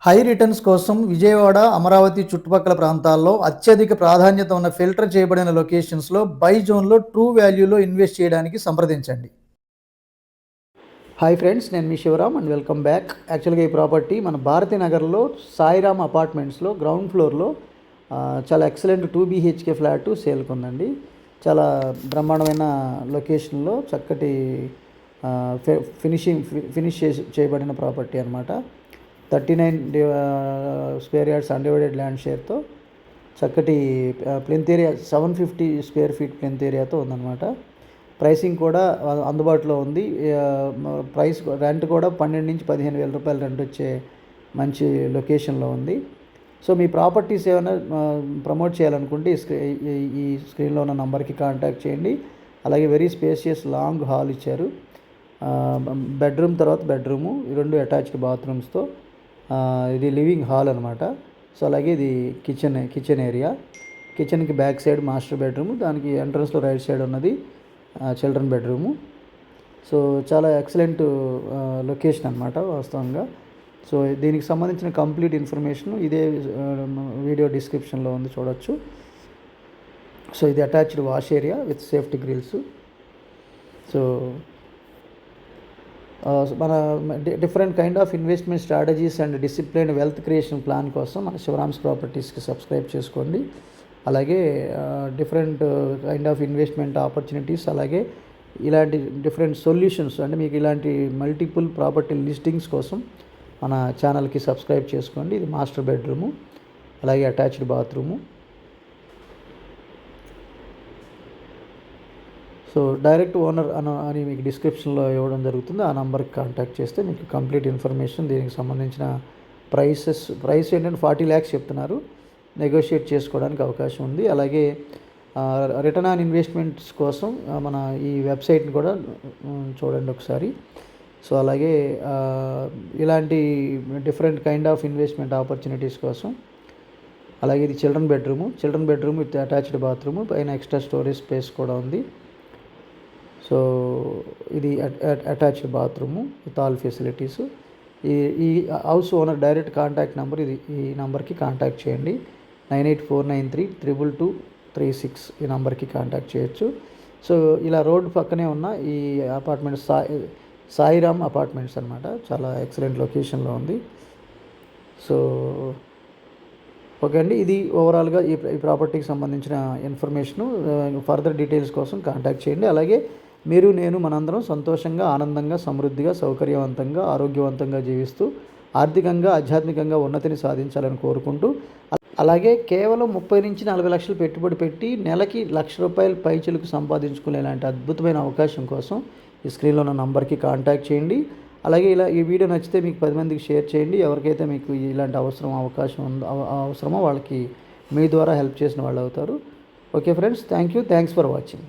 High returns కోసం విజయవాడ, అమరావతి చుట్టుపక్కల ప్రాంతాల్లో అత్యధిక ప్రాధాన్యత ఉన్న ఫిల్టర్ చేయబడిన లొకేషన్స్‌లో బై జోన్‌లో ట్రూ వాల్యూలో ఇన్వెస్ట్ చేయడానికి సంప్రదించండి. హాయ్ ఫ్రెండ్స్, నేను మీ శివరామ్ అండ్ వెల్కమ్ బ్యాక్. యాక్చువల్‌గా ఈ ప్రాపర్టీ మన భారతీ నగర్‌లో సాయిరామ్ అపార్ట్మెంట్స్‌లో గ్రౌండ్ ఫ్లోర్‌లో చాలా ఎక్సలెంట్ 2 BHK ఫ్లాట్ సేల్‌కి ఉందండి. చాలా బ్రహ్మాండమైన లొకేషన్‌లో చక్కటి ఫినిష్ చేయబడిన ప్రాపర్టీ అనమాట. 39 స్క్వేర్ యార్డ్స్ అన్డివైడెడ్ ల్యాండ్ షేర్తో చక్కటి plinth area 750 square feet plinth ఏరియాతో ఉందన్నమాట. ప్రైసింగ్ కూడా అందుబాటులో ఉంది. ప్రైస్ రెంట్ కూడా 12 నుంచి 15,000 రూపాయలు రెంట్ వచ్చే మంచి లొకేషన్లో ఉంది. సో మీ ప్రాపర్టీస్ ఏమైనా ప్రమోట్ చేయాలనుకుంటే ఈ స్క్రీన్లో ఉన్న నంబర్కి కాంటాక్ట్ చేయండి. అలాగే వెరీ స్పేషియస్ లాంగ్ హాల్ ఇచ్చారు. బెడ్రూమ్ తర్వాత బెడ్రూము, ఈ 2 అటాచ్డ్ బాత్రూమ్స్తో ఇది లివింగ్ హాల్ అనమాట. సో అలాగే ఇది కిచెన్ ఏరియా. కిచెన్కి బ్యాక్ సైడ్ మాస్టర్ బెడ్రూము, దానికి ఎంట్రన్స్లో రైట్ సైడ్ ఉన్నది చిల్డ్రన్ బెడ్రూము. సో చాలా ఎక్సలెంట్ లొకేషన్ అనమాట వాస్తవంగా. సో దీనికి సంబంధించిన కంప్లీట్ ఇన్ఫర్మేషన్ ఇదే వీడియో డిస్క్రిప్షన్లో ఉంది, చూడొచ్చు. సో ఇది attached wash area with safety grills. So మన different kind of investment strategies and discipline wealth creation plan కోసం మన శివరామ్స్ ప్రాపర్టీస్కి సబ్స్క్రైబ్ చేసుకోండి. అలాగే different kind of investment opportunities, అలాగే ఇలాంటి డిఫరెంట్ సొల్యూషన్స్, అంటే మీకు ఇలాంటి మల్టిపుల్ ప్రాపర్టీ లిస్టింగ్స్ కోసం మన ఛానల్కి సబ్స్క్రైబ్ చేసుకోండి. ఇది మాస్టర్ బెడ్రూము, అలాగే attached bathroom. So direct owner అని మీకు డిస్క్రిప్షన్లో ఇవ్వడం జరుగుతుంది. ఆ నెంబర్కి కాంటాక్ట్ చేస్తే మీకు కంప్లీట్ ఇన్ఫర్మేషన్, దీనికి సంబంధించిన ప్రైస్ ఏంటంటే 40 lakhs చెప్తున్నారు. నెగోషియేట్ చేసుకోవడానికి అవకాశం ఉంది. అలాగే రిటర్న్ ఆన్ ఇన్వెస్ట్మెంట్స్ కోసం మన ఈ వెబ్సైట్ని కూడా చూడండి ఒకసారి. సో అలాగే ఇలాంటి different kind of investment opportunities కోసం. అలాగే ఇది children bedroom with attached bathroom, పైన ఎక్స్ట్రా స్టోరేజ్ స్పేస్ కూడా ఉంది. సో ఇది attached bathroom with all facilities. ఈ house owner direct contact number ఇది. ఈ నెంబర్కి కాంటాక్ట్ చేయండి. 9849322236 ఈ నెంబర్కి కాంటాక్ట్ చేయొచ్చు. సో ఇలా రోడ్డు పక్కనే ఉన్న ఈ అపార్ట్మెంట్ సాయిరామ్ అపార్ట్మెంట్స్ అనమాట. చాలా ఎక్సలెంట్ లొకేషన్లో ఉంది. సో ఓకే అండి, ఇది ఓవరాల్గా ఈ ప్రాపర్టీకి సంబంధించిన ఇన్ఫర్మేషను. ఫర్దర్ డీటెయిల్స్ కోసం కాంటాక్ట్ చేయండి. అలాగే మీరు, నేను, మనందరం సంతోషంగా, ఆనందంగా, సమృద్ధిగా, సౌకర్యవంతంగా, ఆరోగ్యవంతంగా జీవిస్తూ ఆర్థికంగా, ఆధ్యాత్మికంగా ఉన్నతిని సాధించాలని కోరుకుంటూ, అలాగే కేవలం 30 నుంచి 40 లక్షలు పెట్టుబడి పెట్టి నెలకి ₹1,00,000 పైచిలుకు సంపాదించుకునేలాంటి అద్భుతమైన అవకాశం కోసం ఈ స్క్రీన్లో ఉన్న నంబర్కి కాంటాక్ట్ చేయండి. అలాగే ఈ వీడియో నచ్చితే మీకు 10 మందికి షేర్ చేయండి. ఎవరికైతే మీకు ఇలాంటి అవసరమో వాళ్ళకి మీ ద్వారా హెల్ప్ చేసిన వాళ్ళు అవుతారు. Okay friends, thanks for watching.